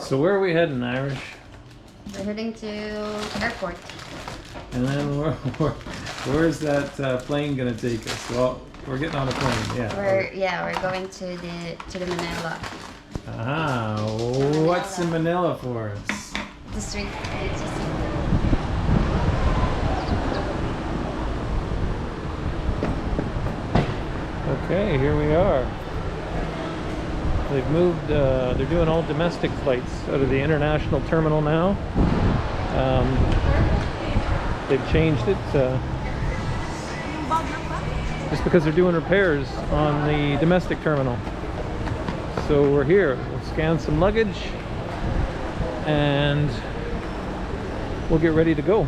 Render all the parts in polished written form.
So where are we heading, Irish? We're heading to airport. And then where's that plane gonna take us? Well, we're getting on a plane, yeah. We're going to the Manila. Ah, what's in Manila for us? The street. Okay, here we are. They've moved, they're doing all domestic flights out of the international terminal now. They've changed it just because they're doing repairs on the domestic terminal. So we're here. We'll scan some luggage and we'll get ready to go.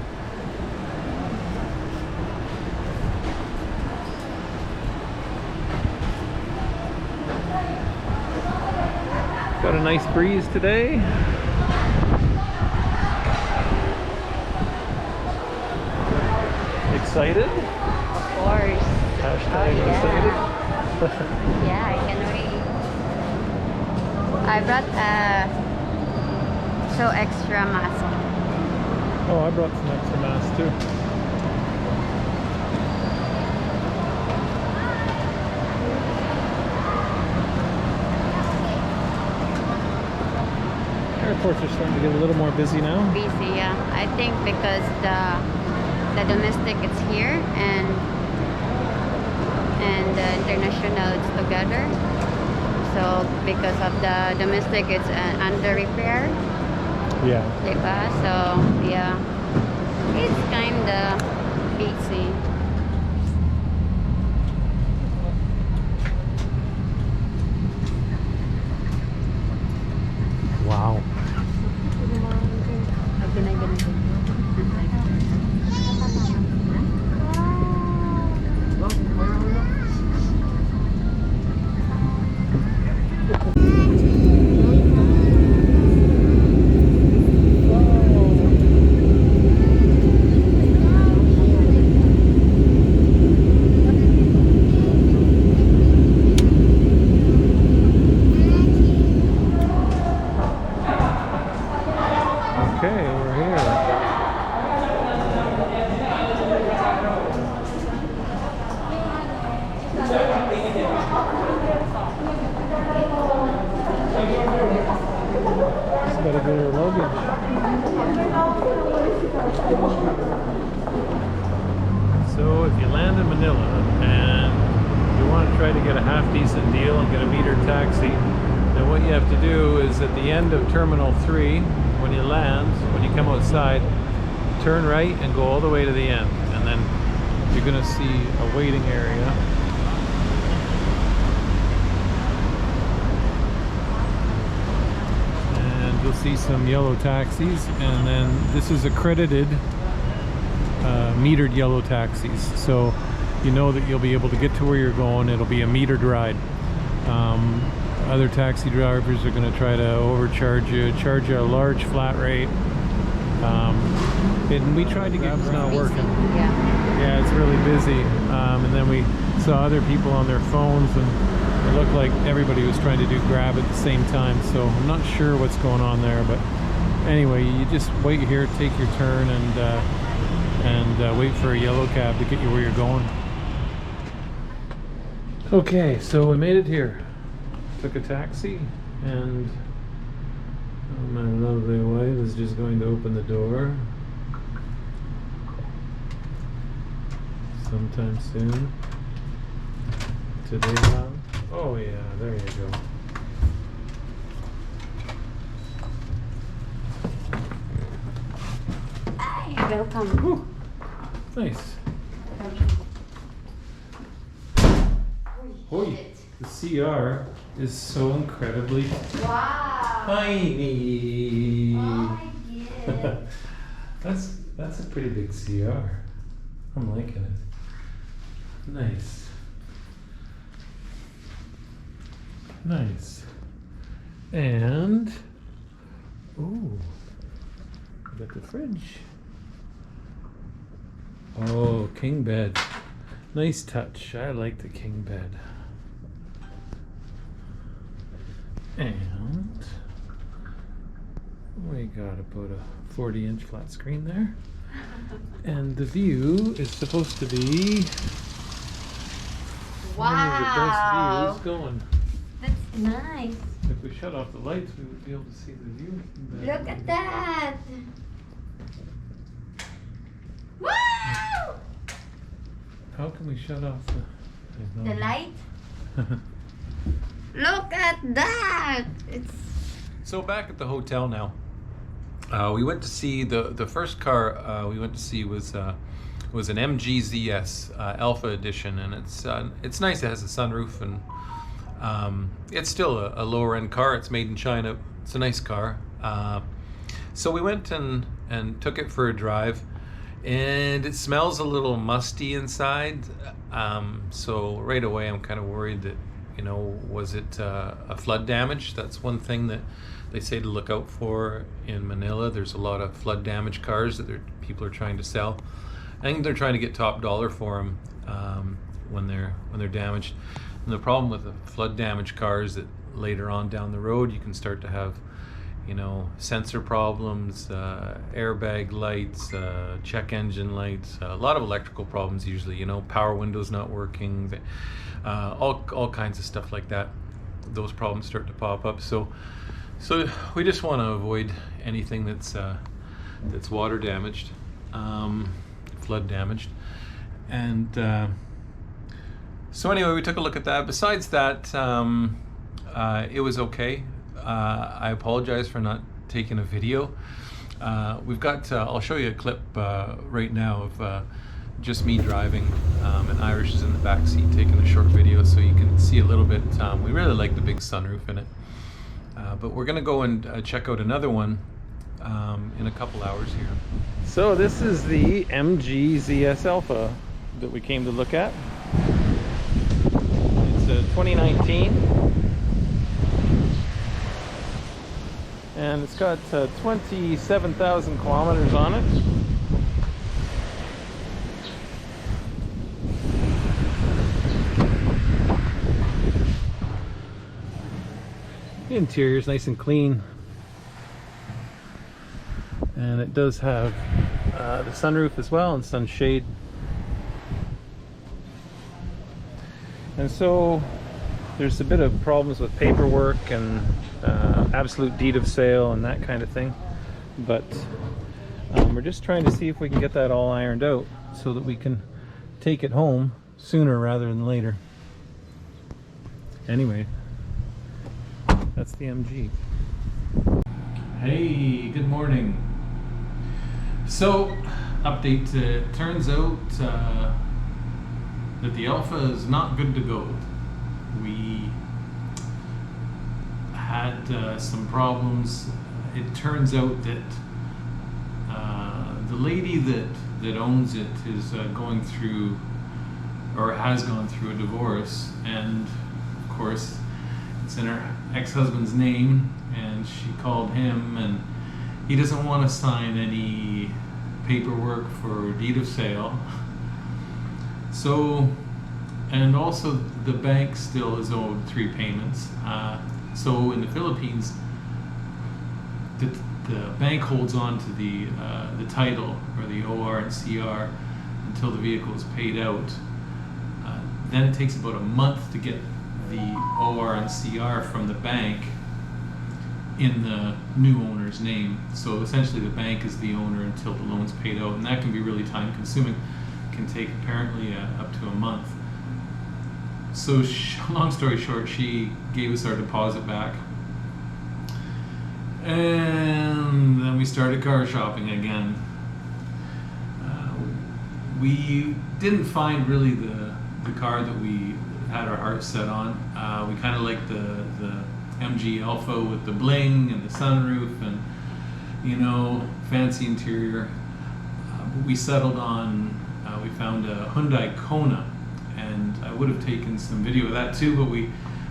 Got a nice breeze today. Excited? Of course. Hashtag yeah. excited. Yeah, I can wait. I brought so extra mask. Oh, I brought some extra masks too. Airports are starting to get a little more busy now. Busy, yeah. I think because the domestic is here and the international is together. So because of the domestic, it's under repair. Yeah. So yeah, it's kinda busy. Wow. Okay, we're here. Just gotta get our luggage. So if you land in Manila and you want to try to get a half decent deal and get a meter taxi, then what you have to do is at the end of Terminal 3, when you land, when you come outside, turn right and go all the way to the end, and then you're going to see a waiting area. And you'll see some yellow taxis, and then this is accredited metered yellow taxis, so you know that you'll be able to get to where you're going. It'll be a metered ride. Other taxi drivers are going to try to overcharge you, charge you a large flat rate. And we tried to get, it's not working. Yeah, it's really busy. And then we saw other people on their phones, and it looked like everybody was trying to do Grab at the same time. So I'm not sure what's going on there, but anyway, you just wait here, take your turn, and wait for a yellow cab to get you where you're going. Okay, so we made it here. Took a taxi, and my lovely wife is just going to open the door sometime soon. Today, oh yeah, there you go. Hi, welcome. Whew. Nice. Oi, the CR is so incredibly tiny. Oh, yeah. That's a pretty big CR. I'm liking it. Nice. Nice. And ooh, we got the fridge. Oh, king bed. Nice touch. I like the king bed. And We got about a 40-inch flat screen there. And the view is supposed to be one of the best views going. That's nice. If we shut off the lights, we would be able to see the view. Look at that. Wow! How can we shut off The light? Look at that! It's So back at the hotel now. We went to see the first car we went to see was an MG ZS Alpha Edition, and it's nice. It has a sunroof, and it's still a lower end car. It's made in China. It's a nice car. So we went and took it for a drive, and it smells a little musty inside. So right away I'm kind of worried that, was it a flood damage? That's one thing that they say to look out for in Manila. There's a lot of flood damage cars that people are trying to sell. I think they're trying to get top dollar for them when they're damaged. And the problem with the flood damage cars that later on down the road you can start to have, sensor problems, airbag lights, check engine lights, a lot of electrical problems usually. Power windows not working, all kinds of stuff like that. Those problems start to pop up. So we just want to avoid anything that's water damaged, flood damaged, and so anyway, we took a look at that. Besides that, it was okay. I apologize for not taking a video. We've got, I'll show you a clip right now of just me driving, and Irish is in the back seat taking a short video, so you can see a little bit. We really like the big sunroof in it. But we're gonna go and check out another one in a couple hours here. So this is the MG ZS Alpha that we came to look at. It's a 2019, and it's got 27,000 kilometers on it. The interior is nice and clean, and it does have the sunroof as well and sunshade. And so there's a bit of problems with paperwork and absolute deed of sale and that kind of thing, but we're just trying to see if we can get that all ironed out so that we can take it home sooner rather than later. Anyway, that's the MG. Hey, good morning. So, update, turns out that the Alpha is not good to go. We had some problems. It turns out that the lady that owns it is going through, or has gone through, a divorce, and of course it's in her ex-husband's name, and she called him, and he doesn't want to sign any paperwork for deed of sale. So, and also the bank still is owed 3 payments. So in the Philippines, the bank holds on to the title, or the OR and CR, until the vehicle is paid out. Then it takes about a month to get the OR and CR from the bank in the new owner's name. So essentially the bank is the owner until the loan's paid out, and that can be really time consuming. It can take apparently up to a month. So long story short, she gave us our deposit back, and then we started car shopping again. We didn't find really the car that we had our hearts set on. We kind of liked the MG Alpha with the bling and the sunroof and, fancy interior. But we settled on, we found a Hyundai Kona, and I would have taken some video of that too, but we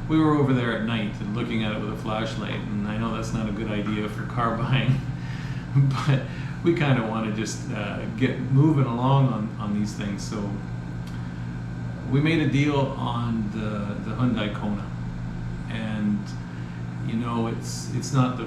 were over there at night and looking at it with a flashlight, and I know that's not a good idea for car buying, but we kind of want to just get moving along on these things. So we made a deal on the Hyundai Kona, and it's not the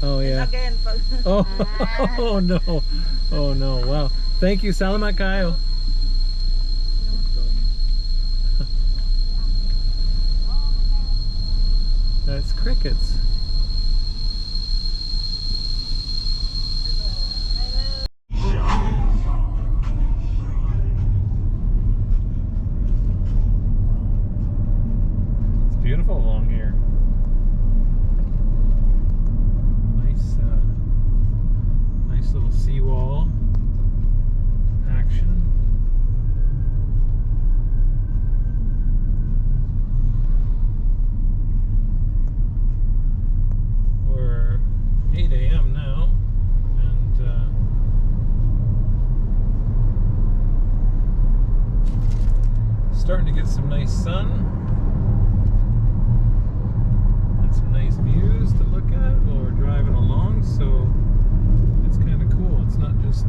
Oh yeah. Again, pag Oh, oh no. Oh no. Wow. Thank you. Salamat kayo. That's crickets. It's beautiful along here. Nice little seawall action. We're 8 a.m. now, and starting to get some nice sun and some nice views to look at while we're driving along, so it's kind of cool. It's not just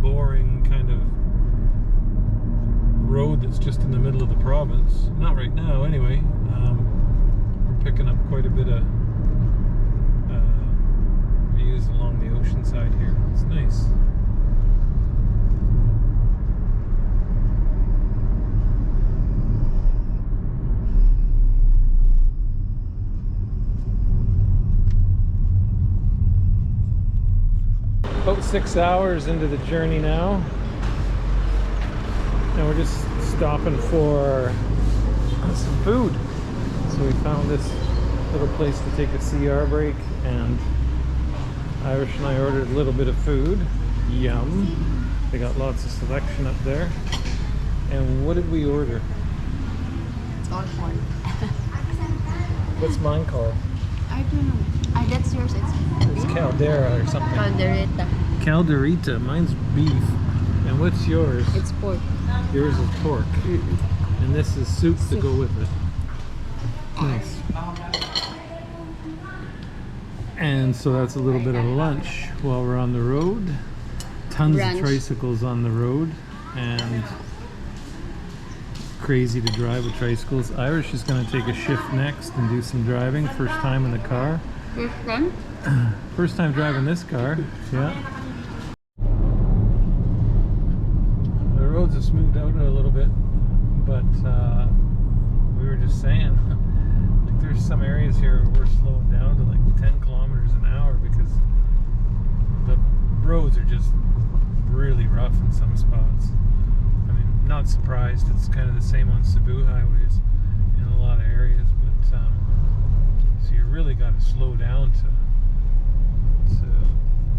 boring kind of road that's just in the middle of the province. Not right now anyway. We're picking up quite a bit of views along the ocean side here. It's nice. About 6 hours into the journey now, and we're just stopping for some food. So we found this little place to take a CR break, and Irish and I ordered a little bit of food. Yum. They got lots of selection up there. And what did we order? It's all corn. What's mine called? I don't know. That's yours. It's Caldera or something. Caldereta. Calderita. Mine's beef. And what's yours? It's pork. Yours is pork. And this is soup to go with it. Nice. And so that's a little bit of lunch while we're on the road. Tons Brunch. of tricycles on the road, and crazy to drive with tricycles. Irish is going to take a shift next and do some driving. First time in the car. First one? First time driving this car, yeah. The roads have smoothed out a little bit, but we were just saying, like, there's some areas here where we're slowing down to like 10 kilometers an hour because the roads are just really rough in some spots. I mean, not surprised. It's kind of the same on Cebu highways in a lot of areas, but so you really got to slow down to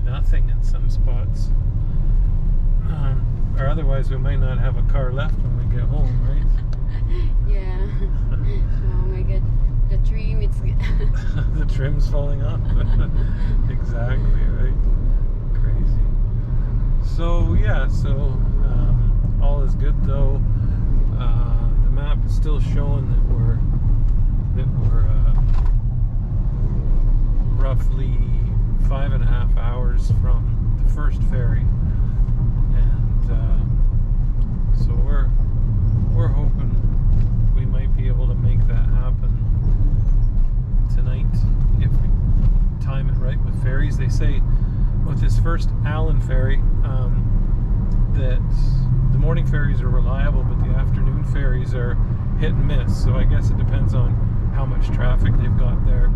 nothing in some spots, or otherwise we might not have a car left when we get home, right? Yeah. Oh my god. The trim, it's The trim's falling off. Exactly, right? Crazy. So yeah, all is good though. The map is still showing that we're roughly 5.5 hours from the first ferry, and so we're hoping we might be able to make that happen tonight if we time it right with ferries. They say with this first Allen ferry that the morning ferries are reliable, but the afternoon ferries are hit and miss, so I guess it depends on how much traffic they've got there.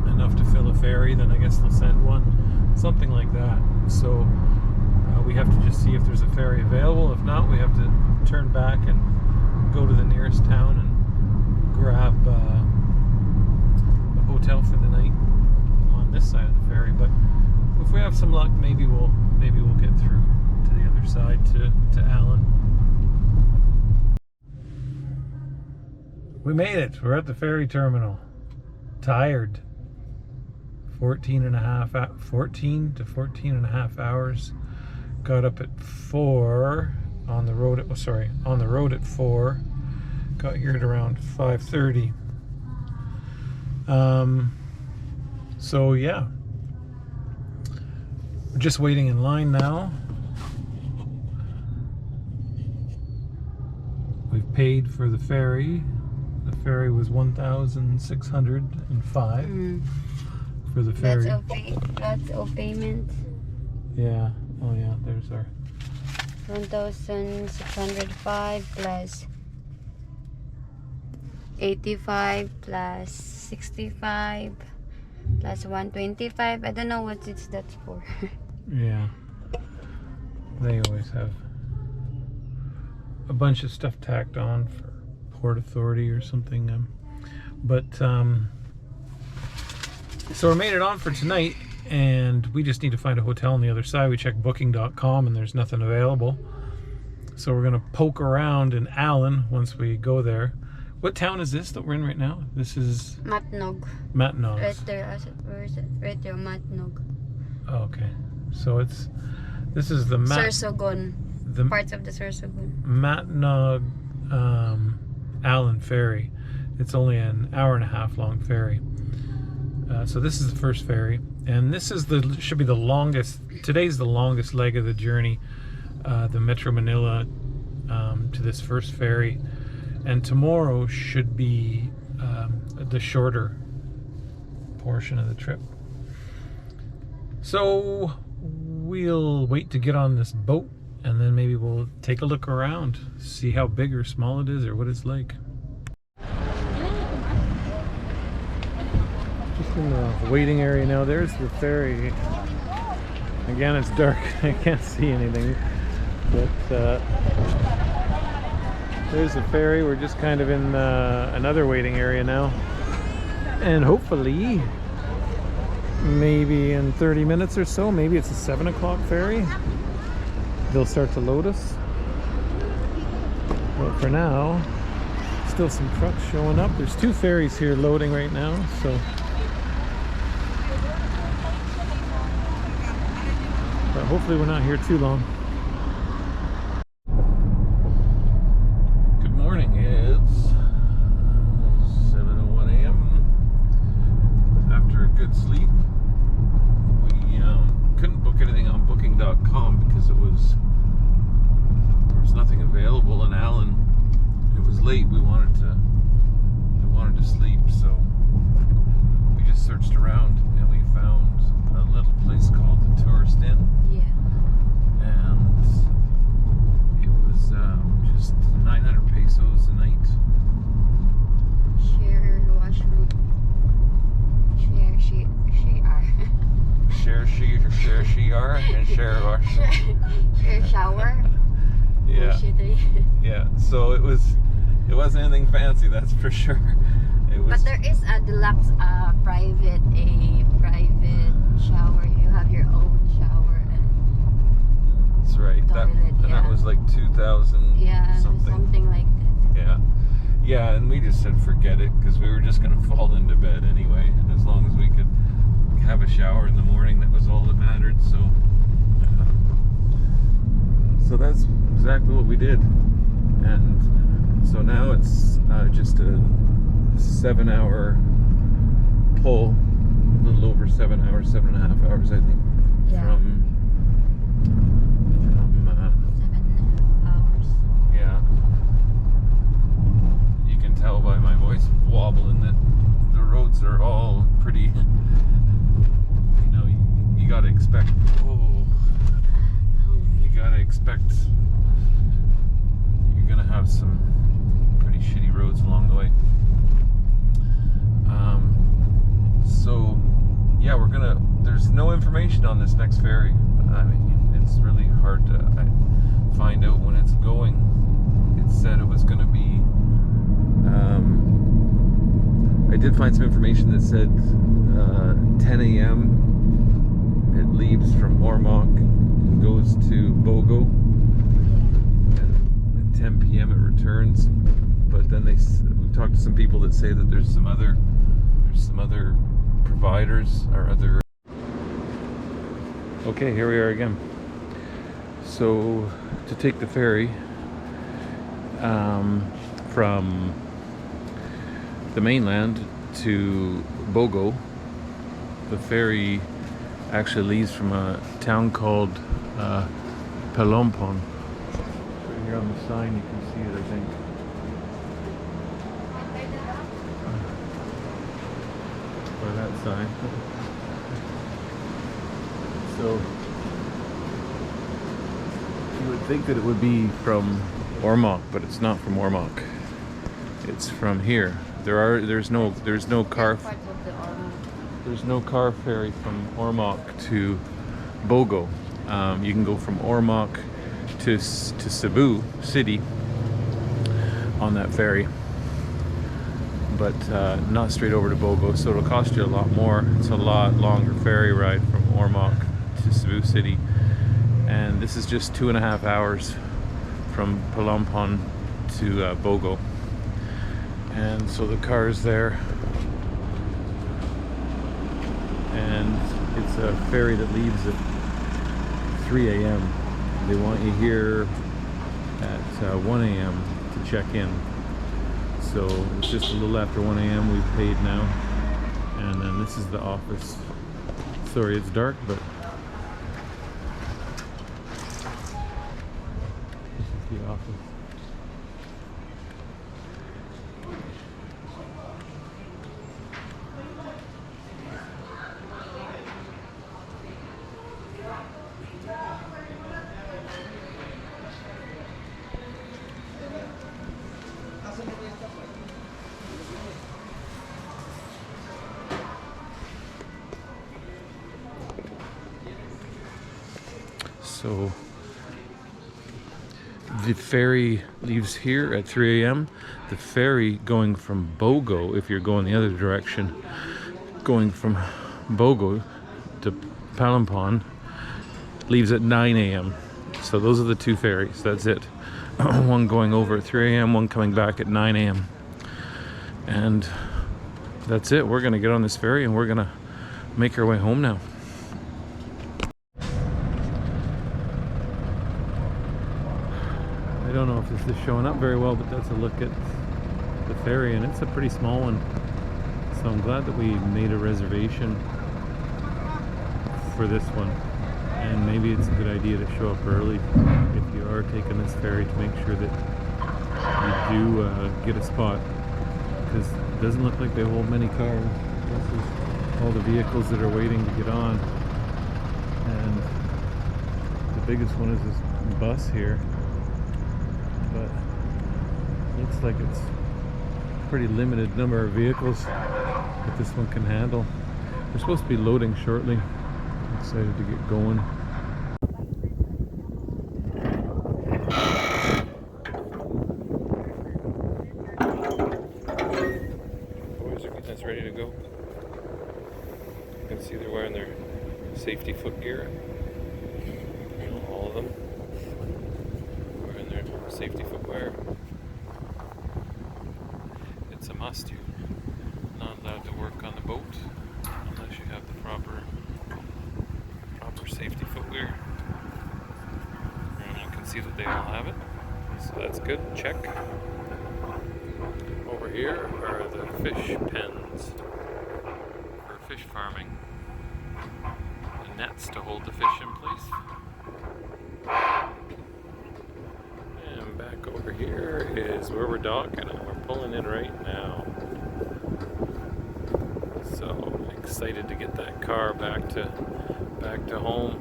Enough to fill a ferry, then I guess they'll send one, something like that. So we have to just see if there's a ferry available. If not, we have to turn back and go to the nearest town and grab a hotel for the night on this side of the ferry. But if we have some luck, maybe we'll get through to the other side to Allen. We made it. We're at the ferry terminal. Tired. 14 to 14 and a half hours. Got up at 4 on the road at 4. Got here at around 5:30. So yeah, we're just waiting in line now. We've paid for the ferry. The ferry was 1,605. for the ferry. That's all payment. Yeah. Oh yeah, there's our 1,605 plus 85 plus 65 plus 125. I don't know what that's for. yeah. They always have a bunch of stuff tacked on for Port Authority or something. So we made it on for tonight, and we just need to find a hotel on the other side. We checked booking.com and there's nothing available. So we're gonna poke around in Allen once we go there. What town is this that we're in right now? This is Matnog. Matnog. Right there. Where is it? Right there, Matnog. Oh, okay. So this is the Sorsogon. Parts of the Sorsogon. Matnog Allen ferry. It's only an hour and a half long ferry. So this is the first ferry, and this is should be the longest. Today's the longest leg of the journey, the Metro Manila to this first ferry, and tomorrow should be the shorter portion of the trip. So we'll wait to get on this boat, and then maybe we'll take a look around, see how big or small it is or what it's like. Just in the waiting area now. There's the ferry. Again, it's dark. I can't see anything. But there's the ferry. We're just kind of in another waiting area now. And hopefully, maybe in 30 minutes or so, maybe it's a 7 o'clock ferry, they'll start to load us. But for now, still some trucks showing up. There's 2 ferries here loading right now, so but hopefully we're not here too long. Good morning. It's 7:01 a.m. After a good sleep. We couldn't book anything on booking.com because there was nothing available in Allen. It was late. We wanted to sleep, so we just searched around and we found a little place called the Tourist Inn. Yeah. And it was just 900 pesos a night. Share washroom. Share shower. Yeah. Yeah. So it wasn't anything fancy, that's for sure. But there is a deluxe private shower. You have your own shower and that's right. toilet. That was like 2,000 something like that. Yeah, and we just said forget it because we were just gonna fall into bed anyway. And as long as we could have a shower in the morning, that was all that mattered. So that's exactly what we did. And so now it's just a 7-hour pull, a little over 7 hours, 7.5 hours, I think, from 7 hours. Yeah. You can tell by my voice wobbling that the roads are all pretty, you gotta expect, you're gonna have some pretty shitty roads along the way. So yeah, there's no information on this next ferry. I mean, it's really hard to find out when it's going. It said it was gonna be, I did find some information that said 10 a.m. it leaves from Ormoc and goes to Bogo, and at 10 p.m. it returns. But then we've talked to some people that say that there's some other providers or other. Okay, here we are again. So to take the ferry from the mainland to Bogo, the ferry actually leaves from a town called Pelompon. So here on the sign you can see it, I think. Or that sign. So you would think that it would be from Ormoc, but it's not from Ormoc. It's from here. There's no car ferry from Ormoc to Bogo. You can go from Ormoc to Cebu City on that ferry, but not straight over to Bogo, so it'll cost you a lot more. It's a lot longer ferry ride from Ormoc to Cebu City, and this is just 2.5 hours from Palampon to Bogo. And so the car's there, and it's a ferry that leaves at 3 a.m. They want you here at 1 a.m. to check in. So it's just a little after 1 a.m. We've paid now, and then this is the office. Sorry, it's dark, but this is the office. So the ferry leaves here at 3 a.m. The ferry going from Bogo, if you're going the other direction, going from Bogo to Palampon, leaves at 9 a.m. So those are the two ferries. That's it. One going over at 3 a.m., one coming back at 9 a.m. And that's it. We're going to get on this ferry and we're going to make our way home now. I don't know if this is showing up very well, but that's a look at the ferry, and it's a pretty small one. So I'm glad that we made a reservation for this one. And maybe it's a good idea to show up early if you are taking this ferry, to make sure that you do get a spot, because it doesn't look like they hold many cars. This is all the vehicles that are waiting to get on. And the biggest one is this bus here. But looks like it's a pretty limited number of vehicles that this one can handle. We're supposed to be loading shortly. I'm excited to get going. Boys are getting us ready to go. You can see they're wearing their safety footgear. You know, all of them. Safety footwear. It's a must. You're not allowed to work on the boat unless you have the proper safety footwear. And you can see that they all have it, so that's good. Check. Over here are the fish pens for fish farming. The nets to hold the fish in place. Back over here is where we're docking, and we're pulling in right now. So excited to get that car back to home.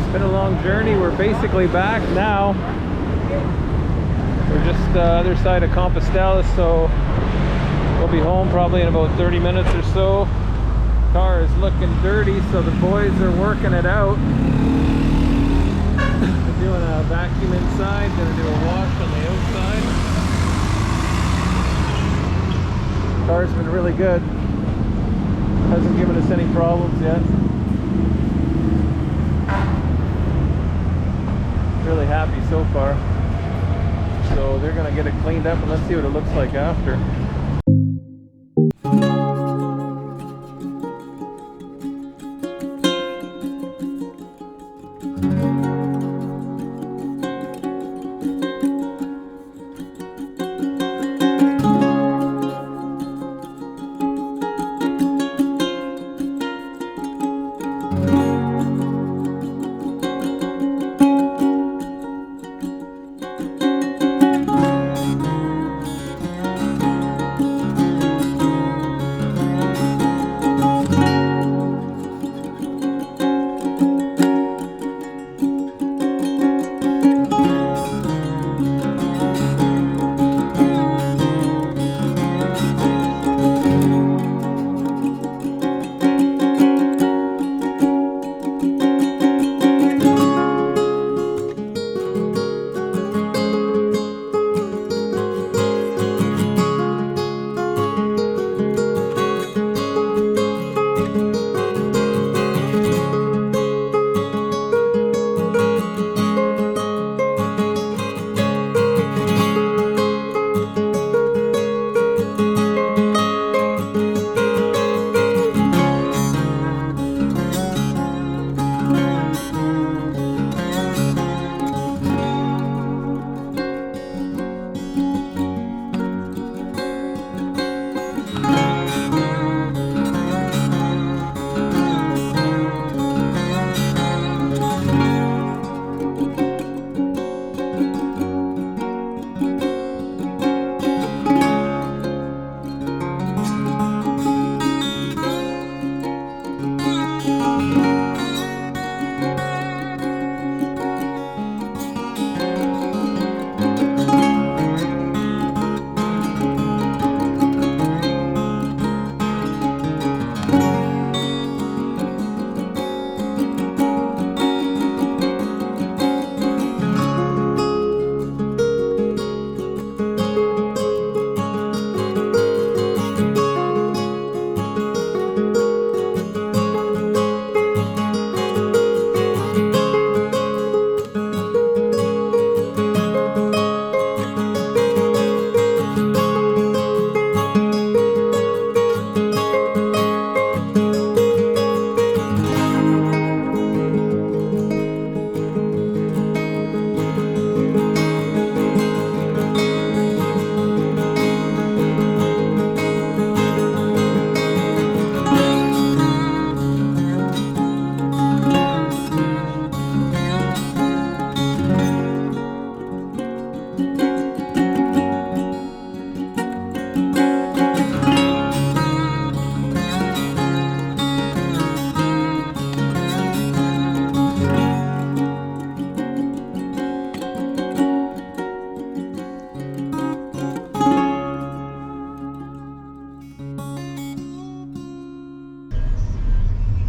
It's been a long journey. We're basically back now. We're just other side of Compostela, so we'll be home probably in about 30 minutes or so. Car is looking dirty, so the boys are working it out. They're doing a vacuum inside, gonna do a wash on the outside. Car's been really good. Hasn't given us any problems yet. Really happy so far. So they're gonna get it cleaned up, and let's see what it looks like after.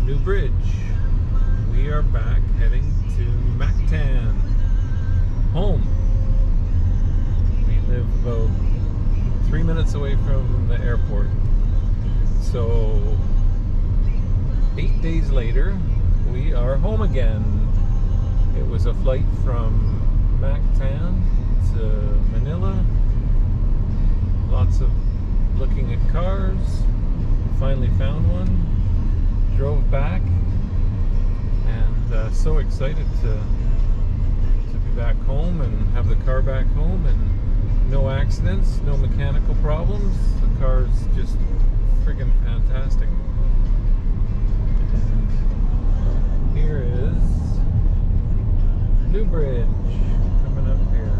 New Bridge. We are back heading to Mactan. Home. We live about 3 minutes away from the airport. So 8 days later, we are home again. It was a flight from Mactan to Manila. Lots of looking at cars. Finally found one. Drove back, and so excited to be back home and have the car back home, and no accidents, no mechanical problems. The car's just friggin' fantastic. And here is New Bridge coming up here.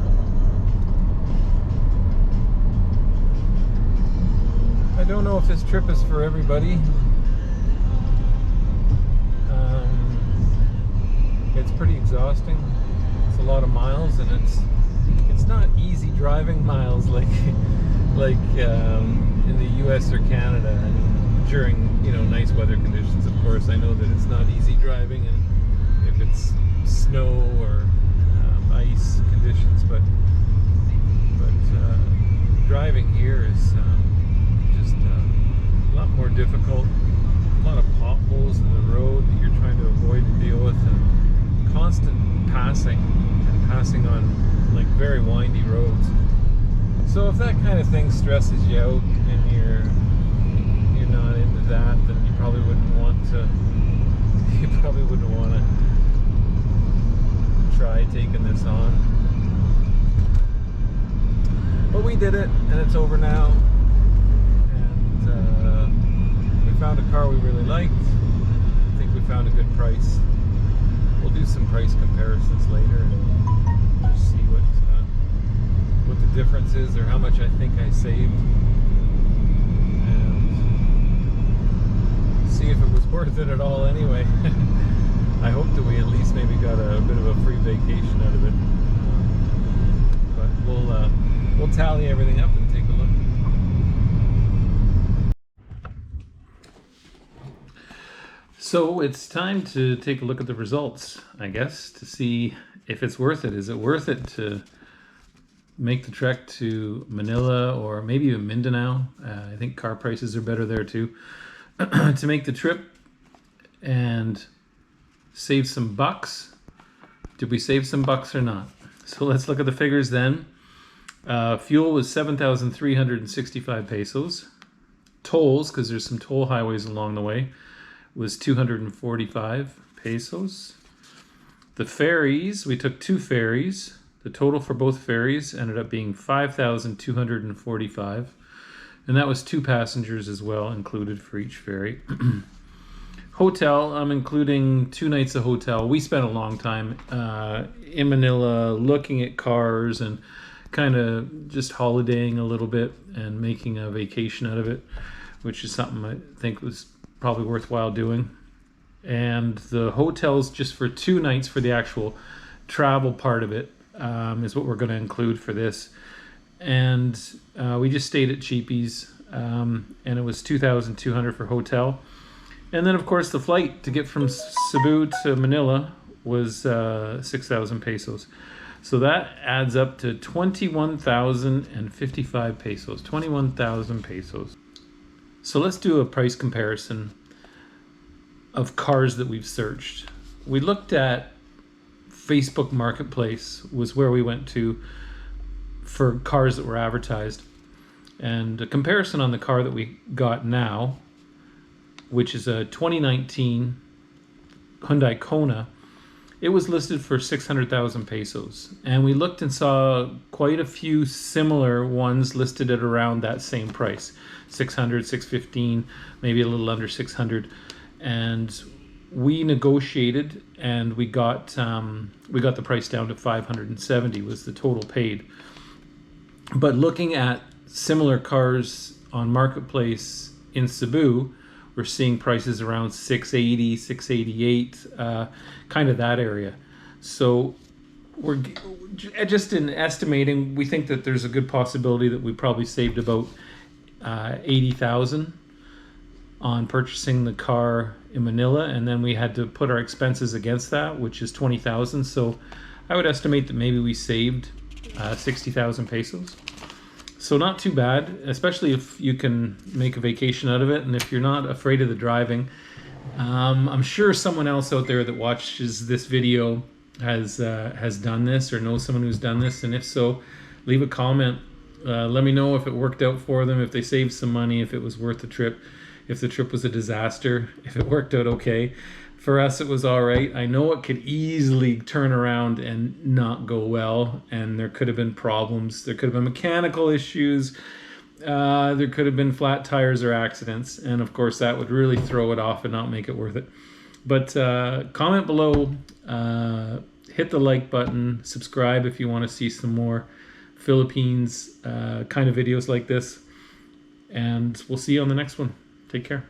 I don't know if this trip is for everybody. It's pretty exhausting. It's a lot of miles, and it's not easy driving miles like in the US or Canada. I mean, during nice weather conditions, of course. I know that it's not easy driving, and if it's snow or ice conditions, but driving here is just a lot more difficult. A lot of potholes in the road that you're trying to avoid and deal with, and constant passing on like very windy roads. So if that kind of thing stresses you out and you're not into that, then you probably wouldn't want to try taking this on. But we did it, and it's over now, and we found a car we really liked. I think we found a good price. We'll do some price comparisons later and just see what the difference is, or how much I think I saved, and see if it was worth it at all anyway. I hope that we at least maybe got a bit of a free vacation out of it. But we'll tally everything up and take a look. So it's time to take a look at the results, I guess, to see if it's worth it. Is it worth it to make the trek to Manila, or maybe even Mindanao? I think car prices are better there too. To make the trip and save some bucks. Did we save some bucks or not? So let's look at the figures then. Fuel was 7,365 pesos. Tolls, because there's some toll highways along the way, was 245 pesos. The ferries, we took 2 ferries. The total for both ferries ended up being 5,245. And that was 2 passengers as well, included for each ferry. Hotel, I'm including 2 nights of hotel. We spent a long time in Manila looking at cars and kind of just holidaying a little bit and making a vacation out of it, which is something I think was probably worthwhile doing. And the hotels just for 2 nights for the actual travel part of it is what we're going to include for this. And we just stayed at Cheapy's, and it was 2,200 for hotel. And then of course the flight to get from Cebu to Manila was 6,000 pesos. So that adds up to 21,055 pesos. 21,000 pesos. So let's do a price comparison of cars that we've searched. We looked at Facebook Marketplace, was where we went to for cars that were advertised. And a comparison on the car that we got now, which is a 2019 Hyundai Kona, it was listed for 600,000 pesos. And we looked and saw quite a few similar ones listed at around that same price. 600, 615, maybe a little under 600. And we negotiated, and we got the price down to 570 was the total paid. But looking at similar cars on Marketplace in Cebu, we're seeing prices around 680, 688, kind of that area. So we're just in estimating, we think that there's a good possibility that we probably saved about 80,000 on purchasing the car in Manila, and then we had to put our expenses against that, which is 20,000. So I would estimate that maybe we saved 60,000 pesos. So not too bad, especially if you can make a vacation out of it, and if you're not afraid of the driving. I'm sure someone else out there that watches this video has done this or knows someone who's done this, and if so, leave a comment. Let me know if it worked out for them, if they saved some money, if it was worth the trip, if the trip was a disaster, if it worked out okay. For us, it was all right. I know it could easily turn around and not go well, and there could have been problems. There could have been mechanical issues. There could have been flat tires or accidents, and of course that would really throw it off and not make it worth it. But comment below, hit the like button, subscribe if you want to see some more Philippines kind of videos like this, and we'll see you on the next one. Take care.